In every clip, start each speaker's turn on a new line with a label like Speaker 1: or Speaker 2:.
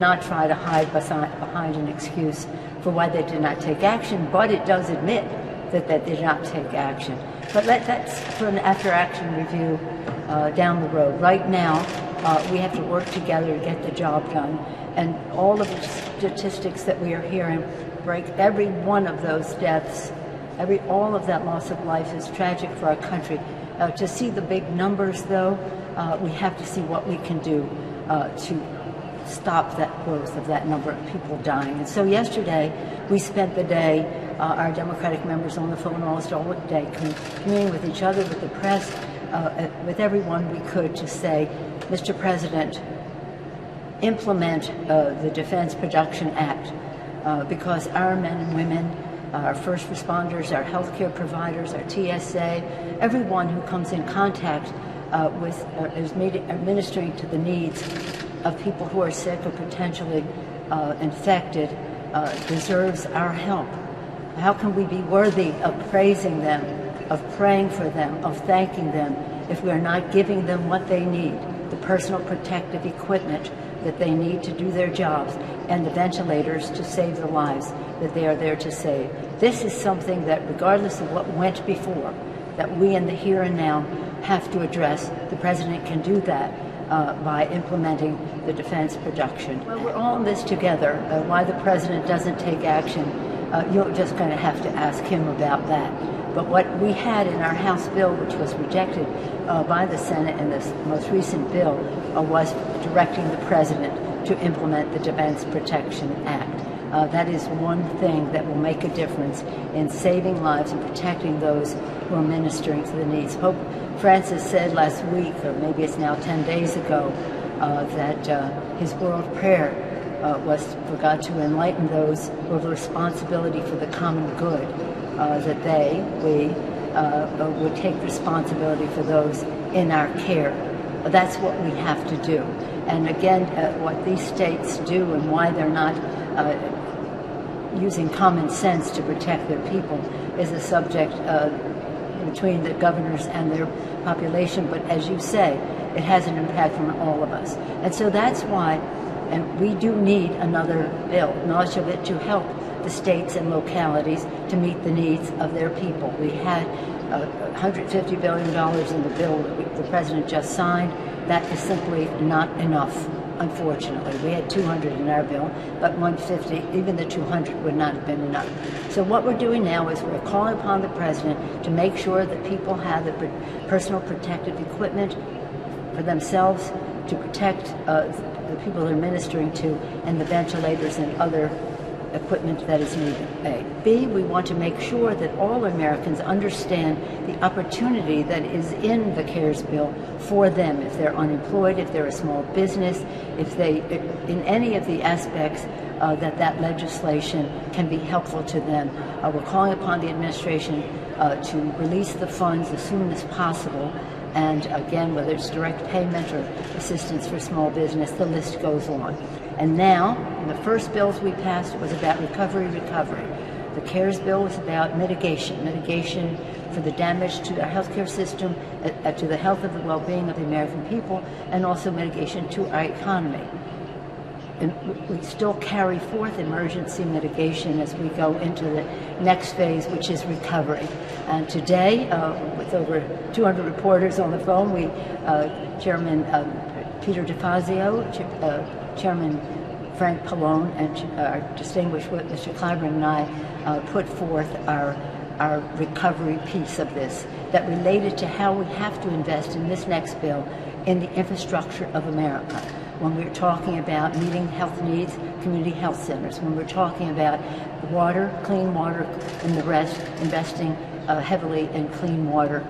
Speaker 1: not try to hide behind an excuse for why they did not take action, but it does admit that they did not take action. But that's for an after-action review down the road. Right now, we have to work together to get the job done, and all of the statistics that we are hearing break every one of those deaths. All of that loss of life is tragic for our country. To see the big numbers, though, we have to see what we can do to stop that growth of that number of people dying. And so yesterday, we spent the day, our Democratic members on the phone almost all day, communing with each other, with the press, with everyone we could, to say, Mr. President, implement the Defense Production Act, because our men and women, our first responders, our healthcare providers, our TSA, everyone who comes in contact with is administering to the needs of people who are sick or potentially infected deserves our help. How can we be worthy of praising them, of praying for them, of thanking them, if we are not giving them what they need, the personal protective equipment that they need to do their jobs, and the ventilators to save the lives that they are there to save? This is something that, regardless of what went before, that we in the here and now have to address. The President can do that by implementing the Defense Production. Well, we're all in this together. Why the President doesn't take action, you're just going to have to ask him about that. But what we had in our House bill, which was rejected by the Senate in this most recent bill, was directing the President to implement the Defense Production Act. That is one thing that will make a difference in saving lives and protecting those who are ministering to the needs. Pope Francis said last week, or maybe it's now 10 days ago, that his world prayer was for God to enlighten those who have a responsibility for the common good, that we would take responsibility for those in our care. That's what we have to do. And again, what these states do and why they're not using common sense to protect their people is a subject between the governors and their population. But as you say, it has an impact on all of us. And so that's why, and we do need another bill, much of it to help the states and localities to meet the needs of their people. We had $150 billion in the bill that the President just signed. That is simply not enough, unfortunately. We had 200 in our bill, but 150, even the 200 would not have been enough. So what we're doing now is we're calling upon the President to make sure that people have the personal protective equipment for themselves to protect the people they're ministering to, and the ventilators and other equipment that is needed. A. B, we want to make sure that all Americans understand the opportunity that is in the CARES bill for them, if they're unemployed, if they're a small business, if they, in any of the aspects that legislation can be helpful to them. We're calling upon the administration to release the funds as soon as possible. And again, whether it's direct payment or assistance for small business, the list goes on. And now, in the first bills we passed, it was about recovery. The CARES bill was about mitigation for the damage to our healthcare system, to the health and the well-being of the American people, and also mitigation to our economy. And we still carry forth emergency mitigation as we go into the next phase, which is recovery. And today, with over 200 reporters on the phone, Chairman Peter DeFazio, Chairman Frank Pallone, and our distinguished witness, Mr. Clyburn, and I put forth our recovery piece of this that related to how we have to invest in this next bill in the infrastructure of America. When we're talking about meeting health needs, community health centers, when we're talking about water, clean water, and the rest, investing heavily in clean water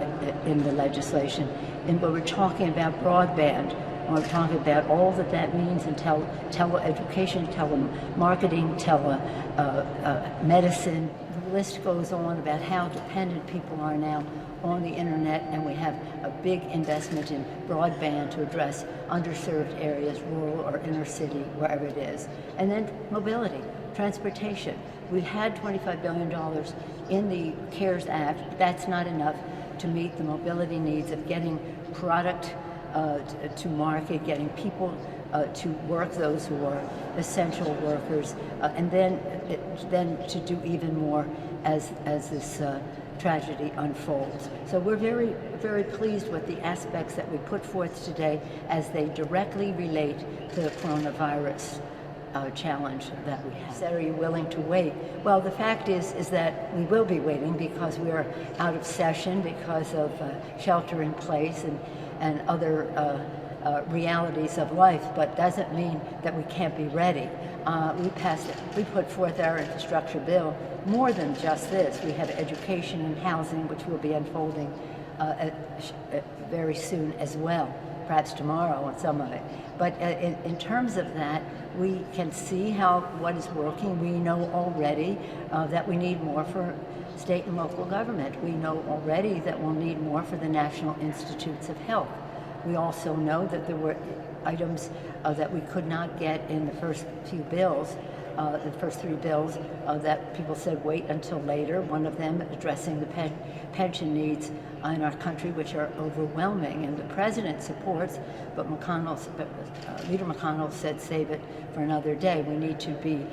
Speaker 1: in the legislation. And when we're talking about broadband, when we're talking about all that means in tele-education, telemarketing, medicine, the list goes on about how dependent people are now on the internet, and we have a big investment in broadband to address underserved areas, rural or inner city, wherever it is. And then mobility, transportation. We had $25 billion in the CARES Act, but that's not enough to meet the mobility needs of getting product to market, getting people to work those who are essential workers, and then to do even more as this tragedy unfolds. So we're very, very pleased with the aspects that we put forth today as they directly relate to the coronavirus challenge that we have. Said, are you willing to wait? Well, the fact is that we will be waiting because we are out of session because of shelter in place and other realities of life, but doesn't mean that we can't be ready. We put forth our infrastructure bill, more than just this. We have education and housing, which will be unfolding very soon as well, perhaps tomorrow on some of it. But in terms of that, we can see what is working. We know already that we need more for state and local government. We know already that we'll need more for the National Institutes of Health. We also know that there were items that we could not get in the first few bills, the first three bills, that people said wait until later. One of them addressing the pension needs in our country, which are overwhelming, and the president supports, but Leader McConnell said save it for another day. We need to be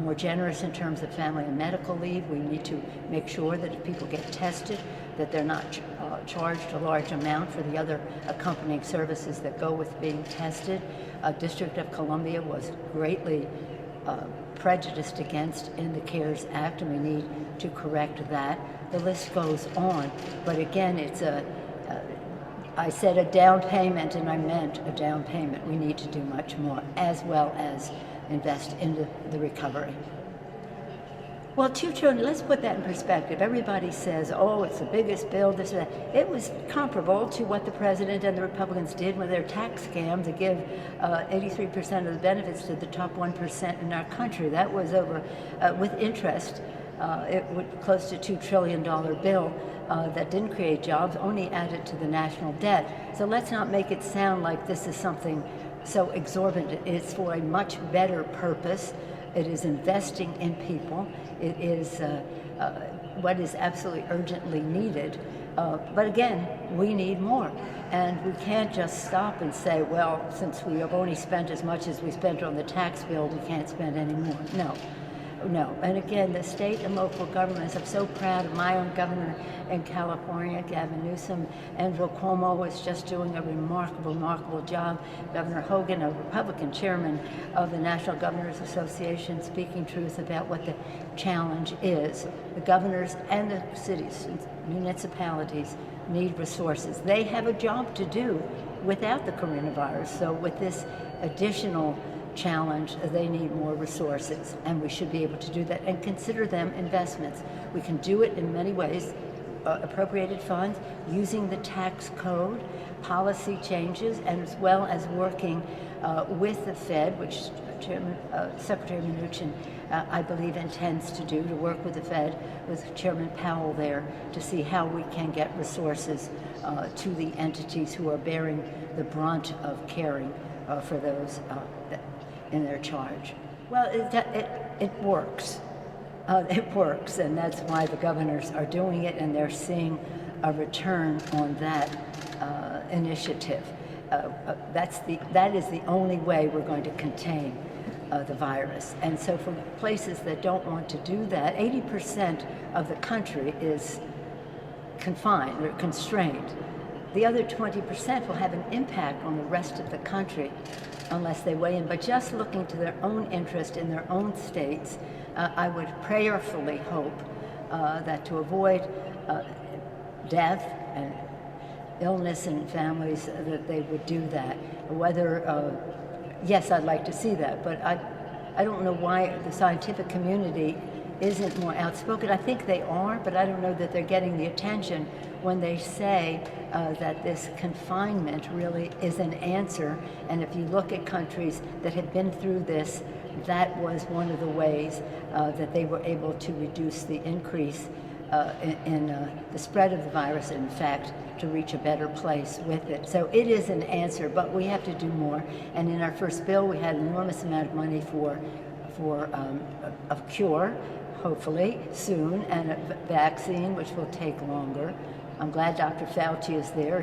Speaker 1: more generous in terms of family and medical leave. We need to make sure that if people get tested, that they're not charged a large amount for the other accompanying services that go with being tested. District of Columbia was greatly prejudiced against in the CARES Act, and we need to correct that. The list goes on, but again, it's I said a down payment, and I meant a down payment. We need to do much more, as well as invest into the recovery. Well, $2 trillion, let's put that in perspective. Everybody says, oh, it's the biggest bill, this or that. It was comparable to what the president and the Republicans did with their tax scam to give 83% of the benefits to the top 1% in our country. That was over, with interest, it was close to $2 trillion bill that didn't create jobs, only added to the national debt. So let's not make it sound like this is something so exorbitant. It's for a much better purpose. It is investing in people. It is what is absolutely urgently needed. But again, we need more. And we can't just stop and say, well, since we have only spent as much as we spent on the tax bill, we can't spend any more. No. And again, the state and local governments, I'm so proud of my own governor in California, Gavin Newsom. Andrew Cuomo was just doing a remarkable job. Governor Hogan, a Republican chairman of the National Governors Association, speaking truth about what the challenge is. The governors and the cities, municipalities need resources. They have a job to do without the coronavirus. So with this additional challenge, they need more resources, and we should be able to do that and consider them investments. We can do it in many ways, appropriated funds, using the tax code, policy changes, and as well as working with the Fed, which Secretary Mnuchin, I believe, intends to do, to work with the Fed, with Chairman Powell there, to see how we can get resources to the entities who are bearing the brunt of caring for those in their charge. Well, it works. It works, and that's why the governors are doing it, and they're seeing a return on that initiative. That is the only way we're going to contain the virus. And so for places that don't want to do that, 80% of the country is confined or constrained. The other 20% will have an impact on the rest of the country unless they weigh in. But just looking to their own interest in their own states, I would prayerfully hope that to avoid death and illness in families, that they would do that. Whether, yes, I'd like to see that, but I don't know why the scientific community isn't more outspoken. I think they are, but I don't know that they're getting the attention when they say that this confinement really is an answer. And if you look at countries that have been through this, that was one of the ways that they were able to reduce the increase in the spread of the virus, in fact, to reach a better place with it. So it is an answer, but we have to do more. And in our first bill, we had an enormous amount of money for a cure, hopefully soon, and a vaccine, which will take longer. I'm glad Dr. Fauci is there.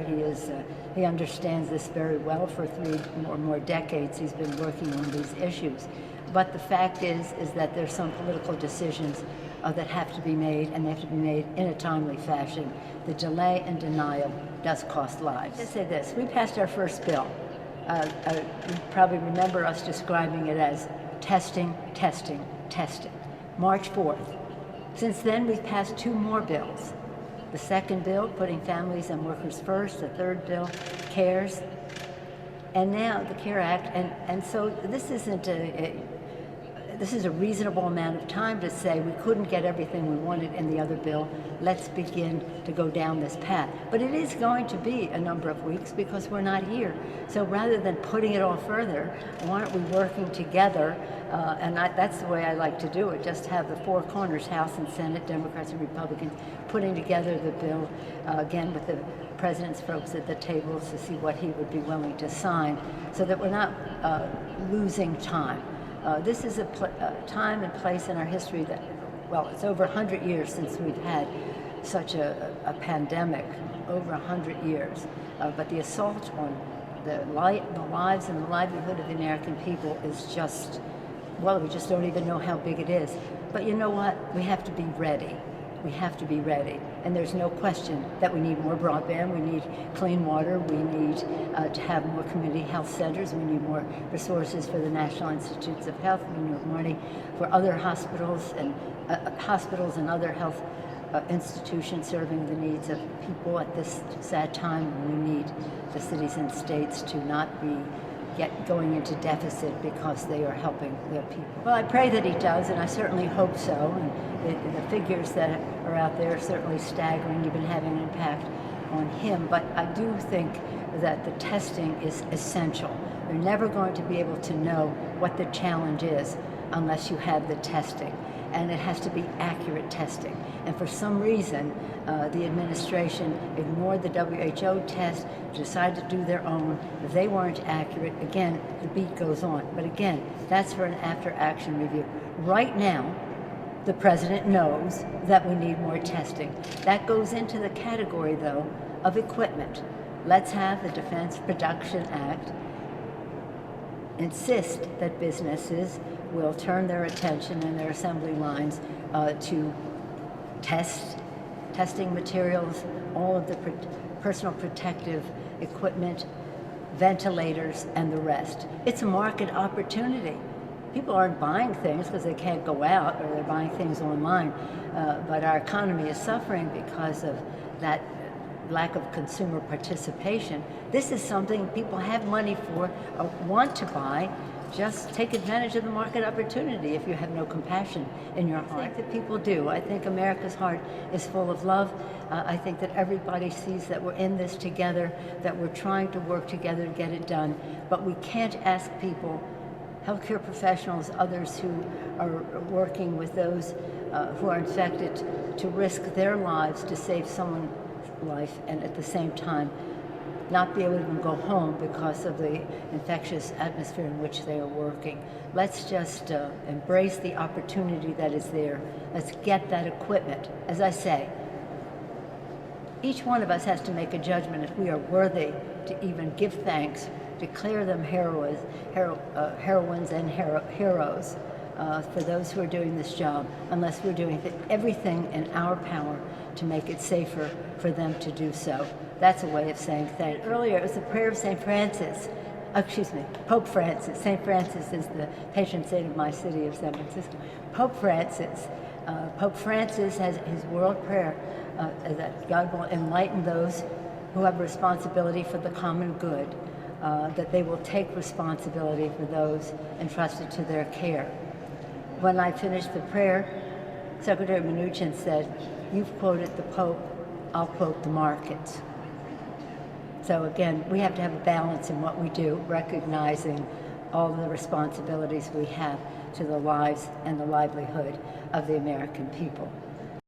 Speaker 1: He understands this very well. For 3 or more decades, he's been working on these issues. But the fact is that there's some political decisions that have to be made, and they have to be made in a timely fashion. The delay and denial does cost lives. Let's say this: we passed our first bill. You probably remember us describing it as testing, testing, testing. March 4th. Since then, we've passed 2 more bills. The second bill, putting families and workers first. The third bill, CARES. And now the CARE Act. And so this isn't this is a reasonable amount of time to say we couldn't get everything we wanted in the other bill. Let's begin to go down this path. But it is going to be a number of weeks because we're not here. So rather than putting it off further, why aren't we working together? That's the way I like to do it, just have the 4 corners, House and Senate, Democrats and Republicans, putting together the bill, again with the president's folks at the tables to see what he would be willing to sign, so that we're not losing time. This is a time and place in our history that, well, it's over 100 years since we've had such a pandemic, over 100 years. But the assault on the lives and the livelihood of the American people is just, well, we just don't even know how big it is. But you know what? We have to be ready. We have to be ready. And there's no question that we need more broadband, we need clean water, we need to have more community health centers, we need more resources for the National Institutes of Health, we need money for other hospitals and other health institutions serving the needs of people at this sad time. We need the cities and states to not be going into deficit because they are helping their people. Well, I pray that he does, and I certainly hope so. And the figures that are out there are certainly staggering, even having an impact on him. But I do think that the testing is essential. You're never going to be able to know what the challenge is unless you have the testing. And it has to be accurate testing. And for some reason, the administration ignored the WHO test, decided to do their own. They weren't accurate. Again, the beat goes on. But again, that's for an after-action review. Right now, the president knows that we need more testing. That goes into the category, though, of equipment. Let's have the Defense Production Act insist that businesses will turn their attention and their assembly lines to testing materials, all of the personal protective equipment, ventilators, and the rest. It's a market opportunity. People aren't buying things because they can't go out, or they're buying things online, but our economy is suffering because of that lack of consumer participation. This is something people have money for, want to buy. Just take advantage of the market opportunity if you have no compassion in your heart. I think that people do. I think America's heart is full of love. I think that everybody sees that we're in this together, that we're trying to work together to get it done. But we can't ask people, healthcare professionals, others who are working with those who are infected, to risk their lives to save someone's life, and at the same time not be able to even go home because of the infectious atmosphere in which they are working. Let's just embrace the opportunity that is there. Let's get that equipment. As I say, each one of us has to make a judgment if we are worthy to even give thanks, declare them heroines and heroes for those who are doing this job, unless we're doing everything in our power to make it safer for them to do so. That's a way of saying thank you. Earlier, it was the prayer of St. Francis. Pope Francis. St. Francis is the patron saint of my city of San Francisco. Pope Francis has his world prayer that God will enlighten those who have responsibility for the common good, that they will take responsibility for those entrusted to their care. When I finished the prayer, Secretary Mnuchin said, "You've quoted the Pope, I'll quote the markets." So again, we have to have a balance in what we do, recognizing all the responsibilities we have to the lives and the livelihood of the American people.